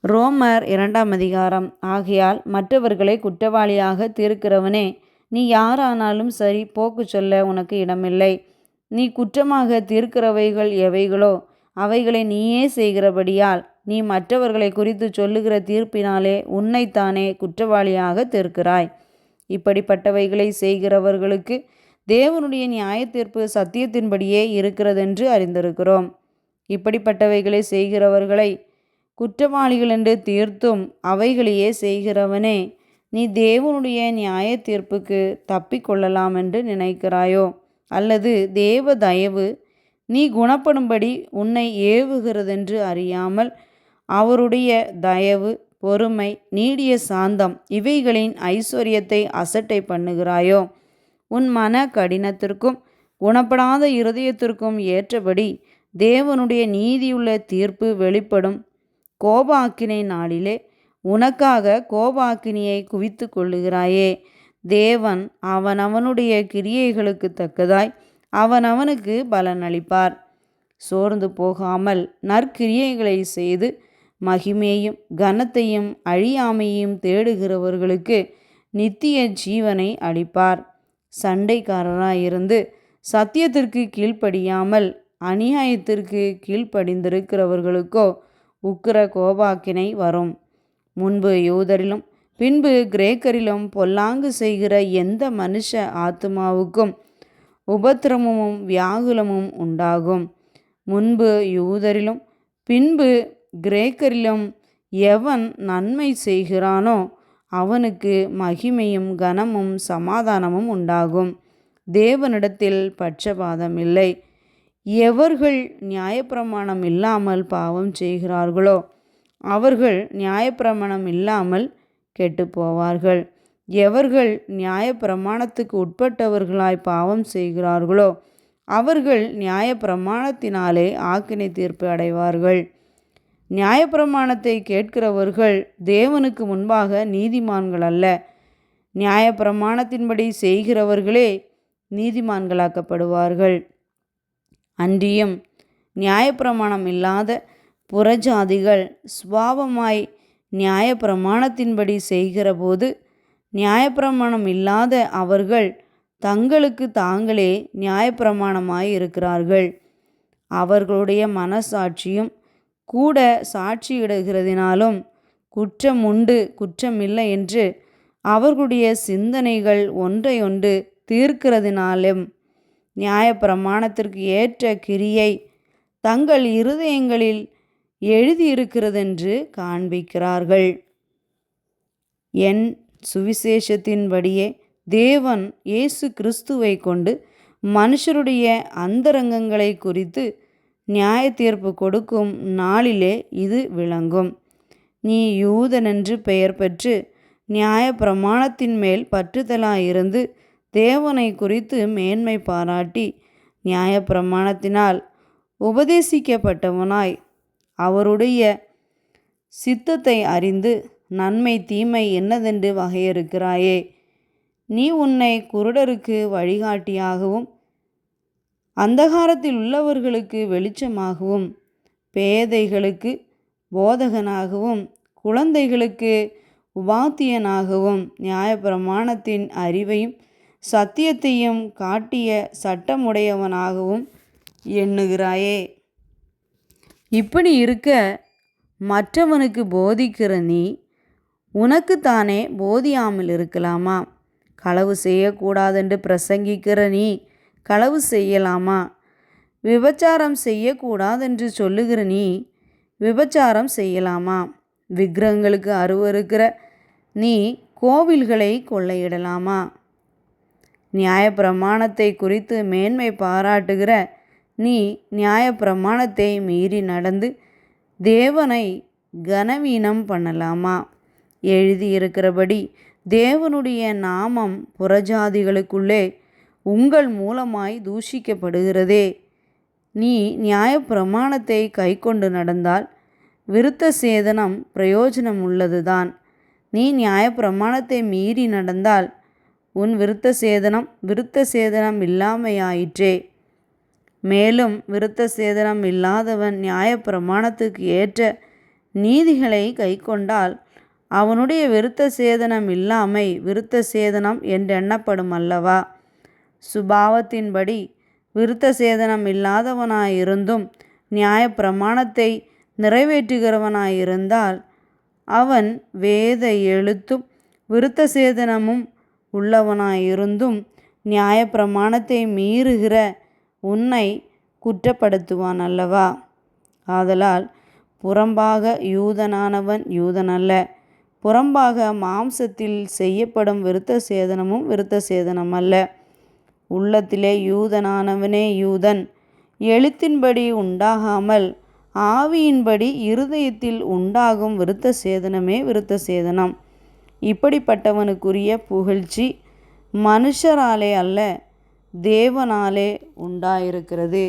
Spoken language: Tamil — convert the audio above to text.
ரோமர் 2ஆம் அதிகாரம். ஆகையால் மற்றவர்களை குற்றவாளியாக தீர்க்கிறவனே, நீ யாரானாலும் சரி, போக்கு சொல்ல உனக்கு இடமில்லை. நீ குற்றமாக தீர்க்கிறவைகள் எவைகளோ அவைகளை நீயே செய்கிறபடியால் நீ மற்றவர்களை குறித்து சொல்லுகிற தீர்ப்பினாலே உன்னைத்தானே குற்றவாளியாக தீர்க்கிறாய். இப்படிப்பட்டவைகளை செய்கிறவர்களுக்கு தேவனுடைய நியாயத்தீர்ப்பு சத்தியத்தின்படியே இருக்கிறதென்று அறிந்திருக்கிறோம். இப்படிப்பட்டவைகளை செய்கிறவர்களை குற்றவாளிகள் என்று தீர்த்தும் அவைகளையே செய்கிறவனே, நீ தேவனுடைய நியாய தீர்ப்புக்கு தப்பிக்கொள்ளலாம் என்று நினைக்கிறாயோ? அல்லது தேவ தயவு நீ குணப்படும்படி உன்னை ஏவுகிறதென்று அறியாமல் அவருடைய தயவு, பொறுமை, நீடிய சாந்தம் இவைகளின் ஐஸ்வர்யத்தை அசட்டை பண்ணுகிறாயோ? உன் மன கடினத்திற்கும் குணப்படாத இருதயத்திற்கும் ஏற்றபடி தேவனுடைய நீதியுள்ள தீர்ப்பு வெளிப்படும் கோபாக்கினை நாளிலே உனக்காக கோபாக்கினியை குவித்து கொள்ளுகிறாயே. தேவன் அவனவனுடைய கிரியைகளுக்கு தக்கதாய் அவனவனுக்கு பலன் அளிப்பார். சோர்ந்து போகாமல் நற்கிரியைகளை செய்து மகிமையும் கனத்தையும் அழியாமையும் தேடுகிறவர்களுக்கு நித்திய ஜீவனை அளிப்பார். சண்டைக்காரராயிருந்து சத்தியத்திற்கு கீழ்ப்படியாமல் அநியாயத்திற்கு கீழ்ப்படிந்திருக்கிறவர்களுக்கோ உக்கிர கோபாக்கினை வரும். முன்பு யூதரிலும் பின்பு கிரேக்கரிலும் பொல்லாங்கு செய்கிற எந்த மனுஷ ஆத்துமாவுக்கும் உபத்திரமும் வியாகுலமும் உண்டாகும். முன்பு யூதரிலும் பின்பு கிரேக்கரிலும் எவன் நன்மை செய்கிறானோ அவனுக்கு மகிமையும் கனமும் சமாதானமும் உண்டாகும். தேவனிடத்தில் பட்சபாதம் இல்லை. எவர்கள் நியாயப்பிரமாணம் இல்லாமல் பாவம் செய்கிறார்களோ அவர்கள் நியாயப்பிரமாணம் இல்லாமல் கெட்டு போவார்கள். எவர்கள் நியாயப்பிரமாணத்துக்கு உட்பட்டவர்களாய் பாவம் செய்கிறார்களோ அவர்கள் நியாயப்பிரமாணத்தினாலே ஆக்கினை தீர்ப்பு அடைவார்கள். நியாயப்பிரமாணத்தை கேட்கிறவர்கள் தேவனுக்கு முன்பாக நீதிமான்கள் அல்ல, நியாயப்பிரமாணத்தின்படி செய்கிறவர்களே நீதிமான்களாக்கப்படுவார்கள். அன்றியும் நியாயப்பிரமாணம் இல்லாத புறஜாதிகள் சுபாவமாய் நியாயப்பிரமாணத்தின்படி செய்கிறபோது நியாயப்பிரமாணம் இல்லாத அவர்கள் தங்களுக்கு தாங்களே நியாயப்பிரமாணமாய் இருக்கிறார்கள். அவர்களுடைய மனசாட்சியும் கூட சாட்சியிடுகிறதினாலும் குற்றம் உண்டு குற்றமில்லை என்று அவர்களுடைய சிந்தனைகள் ஒன்றையொன்று தீர்க்கிறதினாலும் நியாயப்பிரமாணத்திற்கு ஏற்ற கிரியை தங்கள் இருதயங்களில் எழுதியிருக்கிறதென்று காண்பிக்கிறார்கள். என் சுவிசேஷத்தின்படியே தேவன் இயேசு கிறிஸ்துவை கொண்டு மனுஷருடைய அந்தரங்கங்களை குறித்து நியாய தீர்ப்பு கொடுக்கும் நாளிலே இது விளங்கும். நீ யூதனென்று பெயர் பெற்று நியாய பிரமாணத்தின் மேல் பற்றுதலாயிருந்து தேவனை குறித்து மேன்மை பாராட்டி நியாய பிரமாணத்தினால் உபதேசிக்கப்பட்டவனாய் அவருடைய சித்தத்தை அறிந்து நன்மை தீமை என்னதென்று வகையறுக்கிறாயே. நீ உன்னை குருடருக்கு வழிகாட்டியாகவும் அந்தகாரத்தில் உள்ளவர்களுக்கு வெளிச்சமாகவும் பேதைகளுக்கு போதகனாகவும் குழந்தைகளுக்கு உபாத்தியனாகவும் நியாயப்பிரமாணத்தின் அறிவையும் சத்தியத்தையும் காட்டிய சட்டமுடையவனாகவும் எண்ணுகிறாயே. இப்படி இருக்க மற்றவனுக்கு போதிக்கிற நீ உனக்குத்தானே போதியாமல் இருக்கலாமா? களவு செய்யக்கூடாதென்று பிரசங்கிக்கிற நீ களவு செய்யலாமா? விபச்சாரம் செய்யக்கூடாதென்று சொல்லுகிற நீ விபச்சாரம் செய்யலாமா? விக்கிரகங்களுக்கு அருவருக்கிற நீ கோவில்களை கொள்ளையிடலாமா? நியாயப்பிரமாணத்தை குறித்து மேன்மை பாராட்டுகிற நீ நியாயப்பிரமாணத்தை மீறி நடந்து தேவனை கனவீனம் பண்ணலாமா? எழுதியிருக்கிறபடி தேவனுடைய நாமம் புறஜாதிகளுக்குள்ளே உங்கள் மூலமாய் தூஷிக்கப்படுகிறதே. நீ நியாயப்பிரமாணத்தை கைக்கொண்டு நடந்தால் விருத்த சேதனம் பிரயோஜனம் உள்ளதுதான். நீ நியாயப்பிரமாணத்தை மீறி நடந்தால் உன் விருத்த சேதனம் இல்லாமையாயிற்றே. மேலும் விருத்த சேதனம் இல்லாதவன் நியாயப்பிரமாணத்துக்கு ஏற்ற நீதிகளை கைக்கொண்டால் அவனுடைய விருத்த சேதனம் இல்லாமை விருத்த சேதனம் என்றெண்ணப்படும் அல்லவா? சுபாவத்தின்படி விருத்த சேதனம் இல்லாதவனாயிருந்தும் நியாயப்பிரமாணத்தை நிறைவேற்றுகிறவனாயிருந்தால் அவன் வேத எழுத்தும் விருத்த சேதனமும் உள்ளவனாயிருந்தும் நியாயப்பிரமாணத்தை மீறுகிற உன்னை குற்றப்படுத்துவான் அல்லவா? ஆதலால் புறம்பாக யூதனானவன் யூதனல்ல, புறம்பாக மாம்சத்தில் செய்யப்படும் விருத்த சேதனமும் விருத்த சேதனம் அல்ல. உள்ளத்திலே யூதனானவனே யூதன், எழுத்தின்படி உண்டாகாமல் ஆவியின்படி இருதயத்தில் உண்டாகும் விருத்த சேதனமே விருத்த சேதனம். இப்படிப்பட்டவனுக்குரிய புகழ்ச்சி மனுஷராலே அல்ல, தேவனாலே உண்டாயிருக்கிறது.